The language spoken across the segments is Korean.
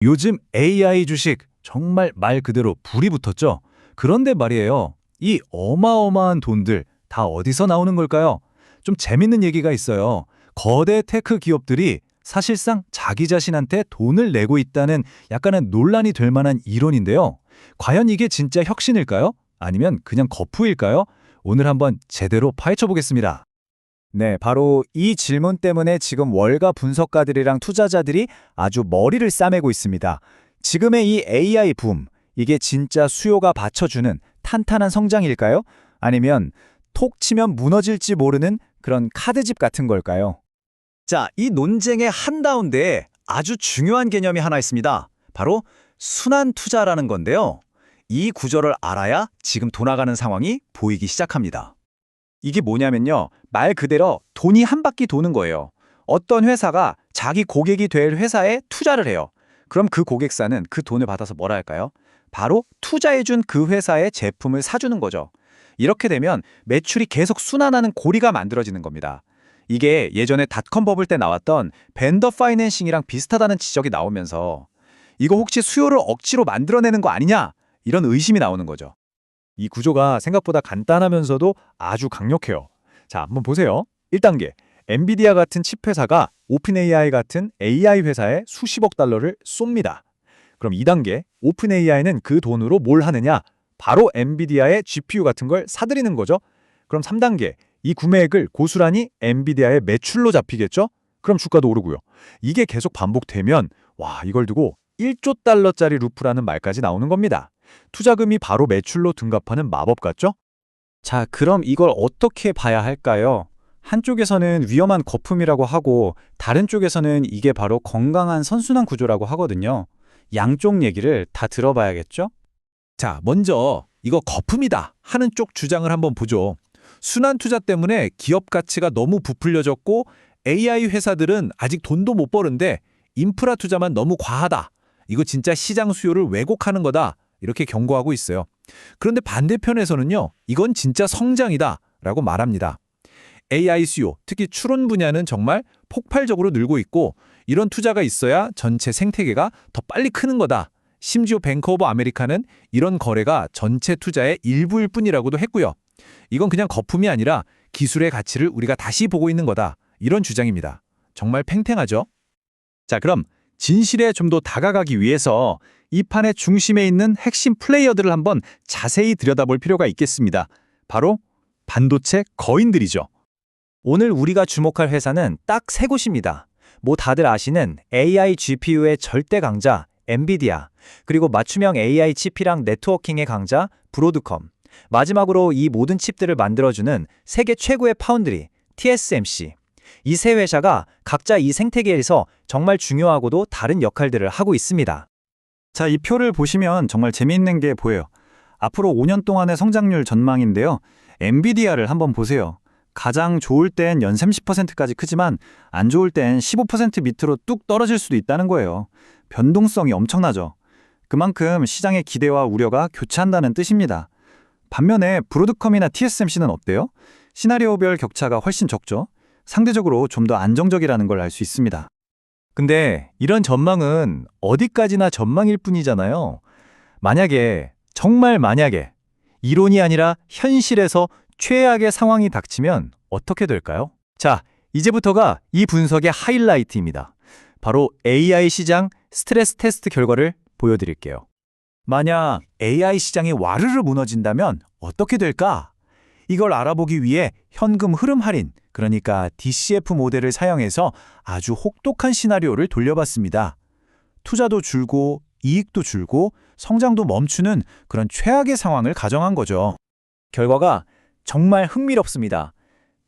요즘 AI 주식 정말 말 그대로 불이 붙었죠? 그런데 말이에요. 이 어마어마한 돈들 다 어디서 나오는 걸까요? 좀 재밌는 얘기가 있어요. 거대 테크 기업들이 사실상 자기 자신한테 돈을 내고 있다는 약간은 논란이 될 만한 이론인데요. 과연 이게 진짜 혁신일까요? 아니면 그냥 거푸일까요? 오늘 한번 제대로 파헤쳐 보겠습니다. 네, 바로 이 질문 때문에 지금 월가 분석가들이랑 투자자들이 아주 머리를 싸매고 있습니다. 지금의 이 AI 붐, 이게 진짜 수요가 받쳐주는 탄탄한 성장일까요? 아니면 톡 치면 무너질지 모르는 그런 카드집 같은 걸까요? 자, 이 논쟁의 한가운데에 아주 중요한 개념이 하나 있습니다. 바로 순환 투자라는 건데요. 이 구조를 알아야 지금 돌아가는 상황이 보이기 시작합니다. 이게 뭐냐면요. 말 그대로 돈이 한 바퀴 도는 거예요. 어떤 회사가 자기 고객이 될 회사에 투자를 해요. 그럼 그 고객사는 그 돈을 받아서 뭐라 할까요? 바로 투자해준 그 회사의 제품을 사주는 거죠. 이렇게 되면 매출이 계속 순환하는 고리가 만들어지는 겁니다. 이게 예전에 닷컴 버블 때 나왔던 벤더 파이낸싱이랑 비슷하다는 지적이 나오면서 이거 혹시 수요를 억지로 만들어내는 거 아니냐? 이런 의심이 나오는 거죠. 이 구조가 생각보다 간단하면서도 아주 강력해요. 자, 한번 보세요. 1단계, 엔비디아 같은 칩 회사가 오픈 AI 같은 AI 회사에 수십억 달러를 쏩니다. 그럼 2단계, 오픈 AI는 그 돈으로 뭘 하느냐? 바로 엔비디아의 GPU 같은 걸 사들이는 거죠. 그럼 3단계, 이 구매액을 고스란히 엔비디아의 매출로 잡히겠죠? 그럼 주가도 오르고요. 이게 계속 반복되면 와, 이걸 두고 1조 달러짜리 루프라는 말까지 나오는 겁니다. 투자금이 바로 매출로 등갑하는 마법 같죠? 자, 그럼 이걸 어떻게 봐야 할까요? 한쪽에서는 위험한 거품이라고 하고 다른 쪽에서는 이게 바로 건강한 선순환 구조라고 하거든요. 양쪽 얘기를 다 들어봐야겠죠? 자, 먼저 이거 거품이다 하는 쪽 주장을 한번 보죠. 순환 투자 때문에 기업 가치가 너무 부풀려졌고 AI 회사들은 아직 돈도 못 버는데 인프라 투자만 너무 과하다. 이거 진짜 시장 수요를 왜곡하는 거다. 이렇게 경고하고 있어요. 그런데 반대편에서는요. 이건 진짜 성장이다 라고 말합니다. AI 수요, 특히 추론 분야는 정말 폭발적으로 늘고 있고 이런 투자가 있어야 전체 생태계가 더 빨리 크는 거다. 심지어 뱅크 오브 아메리카는 이런 거래가 전체 투자의 일부일 뿐이라고도 했고요. 이건 그냥 거품이 아니라 기술의 가치를 우리가 다시 보고 있는 거다. 이런 주장입니다. 정말 팽팽하죠? 자, 그럼 진실에 좀 더 다가가기 위해서 이 판의 중심에 있는 핵심 플레이어들을 한번 자세히 들여다볼 필요가 있겠습니다. 바로 반도체 거인들이죠. 오늘 우리가 주목할 회사는 딱 세 곳입니다. 뭐 다들 아시는 AI GPU의 절대 강자 엔비디아, 그리고 맞춤형 AI 칩이랑 네트워킹의 강자 브로드컴, 마지막으로 이 모든 칩들을 만들어주는 세계 최고의 파운드리 TSMC. 이 세 회사가 각자 이 생태계에서 정말 중요하고도 다른 역할들을 하고 있습니다. 자, 이 표를 보시면 정말 재미있는 게 보여요. 앞으로 5년 동안의 성장률 전망인데요. 엔비디아를 한번 보세요. 가장 좋을 땐 연 30%까지 크지만 안 좋을 땐 15% 밑으로 뚝 떨어질 수도 있다는 거예요. 변동성이 엄청나죠. 그만큼 시장의 기대와 우려가 교차한다는 뜻입니다. 반면에 브로드컴이나 TSMC는 어때요? 시나리오별 격차가 훨씬 적죠. 상대적으로 좀 더 안정적이라는 걸 알 수 있습니다. 근데 이런 전망은 어디까지나 전망일 뿐이잖아요. 만약에, 정말 만약에 이론이 아니라 현실에서 최악의 상황이 닥치면 어떻게 될까요? 자, 이제부터가 이 분석의 하이라이트입니다. 바로 AI 시장 스트레스 테스트 결과를 보여드릴게요. 만약 AI 시장이 와르르 무너진다면 어떻게 될까? 이걸 알아보기 위해 현금 흐름 할인, 그러니까 DCF 모델을 사용해서 아주 혹독한 시나리오를 돌려봤습니다. 투자도 줄고 이익도 줄고 성장도 멈추는 그런 최악의 상황을 가정한 거죠. 결과가 정말 흥미롭습니다.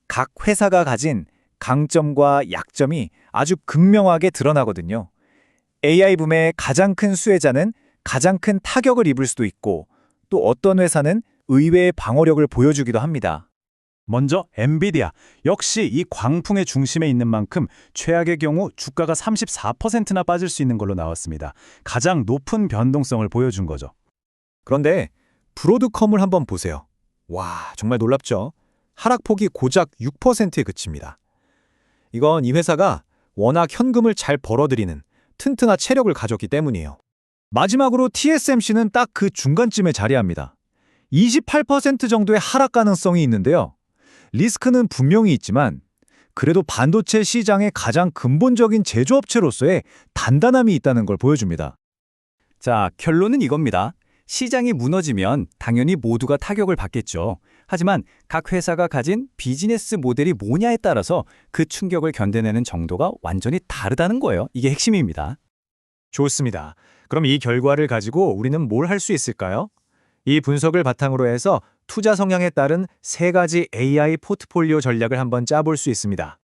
각 회사가 가진 강점과 약점이 아주 극명하게 드러나거든요. AI 붐의 가장 큰 수혜자는 가장 큰 타격을 입을 수도 있고 또 어떤 회사는 의외의 방어력을 보여주기도 합니다. 먼저 엔비디아, 역시 이 광풍의 중심에 있는 만큼 최악의 경우 주가가 34%나 빠질 수 있는 걸로 나왔습니다. 가장 높은 변동성을 보여준 거죠. 그런데 브로드컴을 한번 보세요. 와, 정말 놀랍죠? 하락폭이 고작 6%에 그칩니다. 이건 이 회사가 워낙 현금을 잘 벌어들이는 튼튼한 체력을 가졌기 때문이에요. 마지막으로 TSMC는 딱 그 중간쯤에 자리합니다. 28% 정도의 하락 가능성이 있는데요. 리스크는 분명히 있지만 그래도 반도체 시장의 가장 근본적인 제조업체로서의 단단함이 있다는 걸 보여줍니다. 자, 결론은 이겁니다. 시장이 무너지면 당연히 모두가 타격을 받겠죠. 하지만 각 회사가 가진 비즈니스 모델이 뭐냐에 따라서 그 충격을 견뎌내는 정도가 완전히 다르다는 거예요. 이게 핵심입니다. 좋습니다. 그럼 이 결과를 가지고 우리는 뭘 할 수 있을까요? 이 분석을 바탕으로 해서 투자 성향에 따른 3가지 AI 포트폴리오 전략을 한번 짜볼 수 있습니다.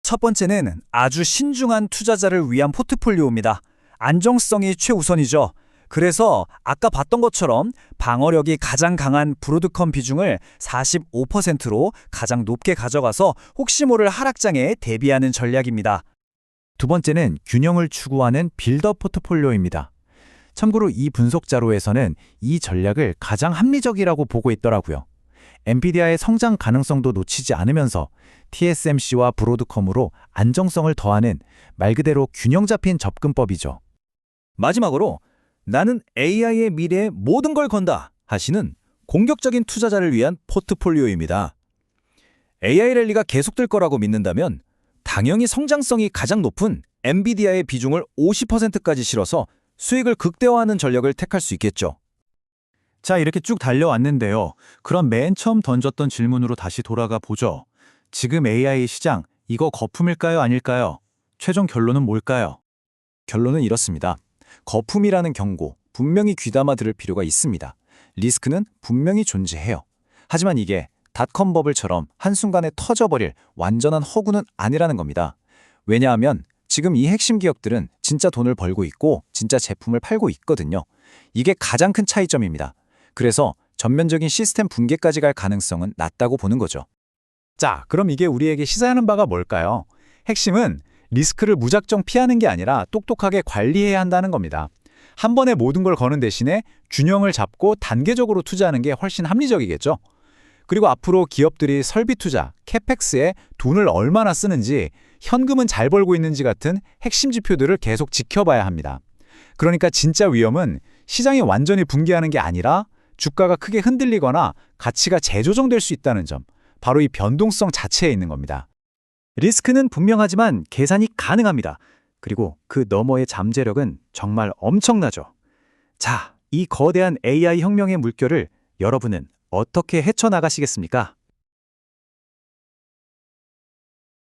첫 번째는 아주 신중한 투자자를 위한 포트폴리오입니다. 안정성이 최우선이죠. 그래서 아까 봤던 것처럼 방어력이 가장 강한 브로드컴 비중을 45%로 가장 높게 가져가서 혹시 모를 하락장에 대비하는 전략입니다. 두 번째는 균형을 추구하는 빌더 포트폴리오입니다. 참고로 이 분석 자료에서는 이 전략을 가장 합리적이라고 보고 있더라고요. 엔비디아의 성장 가능성도 놓치지 않으면서 TSMC와 브로드컴으로 안정성을 더하는 말 그대로 균형 잡힌 접근법이죠. 마지막으로 나는 AI의 미래에 모든 걸 건다 하시는 공격적인 투자자를 위한 포트폴리오입니다. AI 랠리가 계속될 거라고 믿는다면 당연히 성장성이 가장 높은 엔비디아의 비중을 50%까지 실어서 수익을 극대화하는 전략을 택할 수 있겠죠. 자, 이렇게 쭉 달려왔는데요. 그럼 맨 처음 던졌던 질문으로 다시 돌아가 보죠. 지금 AI 시장, 이거 거품일까요, 아닐까요? 최종 결론은 뭘까요? 결론은 이렇습니다. 거품이라는 경고, 분명히 귀담아 들을 필요가 있습니다. 리스크는 분명히 존재해요. 하지만 이게 닷컴 버블처럼 한순간에 터져버릴 완전한 허구는 아니라는 겁니다. 왜냐하면 지금 이 핵심 기업들은 진짜 돈을 벌고 있고 진짜 제품을 팔고 있거든요. 이게 가장 큰 차이점입니다. 그래서 전면적인 시스템 붕괴까지 갈 가능성은 낮다고 보는 거죠. 자, 그럼 이게 우리에게 시사하는 바가 뭘까요? 핵심은 리스크를 무작정 피하는 게 아니라 똑똑하게 관리해야 한다는 겁니다. 한 번에 모든 걸 거는 대신에 균형을 잡고 단계적으로 투자하는 게 훨씬 합리적이겠죠. 그리고 앞으로 기업들이 설비 투자, 캐펙스에 돈을 얼마나 쓰는지, 현금은 잘 벌고 있는지 같은 핵심 지표들을 계속 지켜봐야 합니다. 그러니까 진짜 위험은 시장이 완전히 붕괴하는 게 아니라 주가가 크게 흔들리거나 가치가 재조정될 수 있다는 점, 바로 이 변동성 자체에 있는 겁니다. 리스크는 분명하지만 계산이 가능합니다. 그리고 그 너머의 잠재력은 정말 엄청나죠. 자, 이 거대한 AI 혁명의 물결을 여러분은 어떻게 헤쳐나가시겠습니까?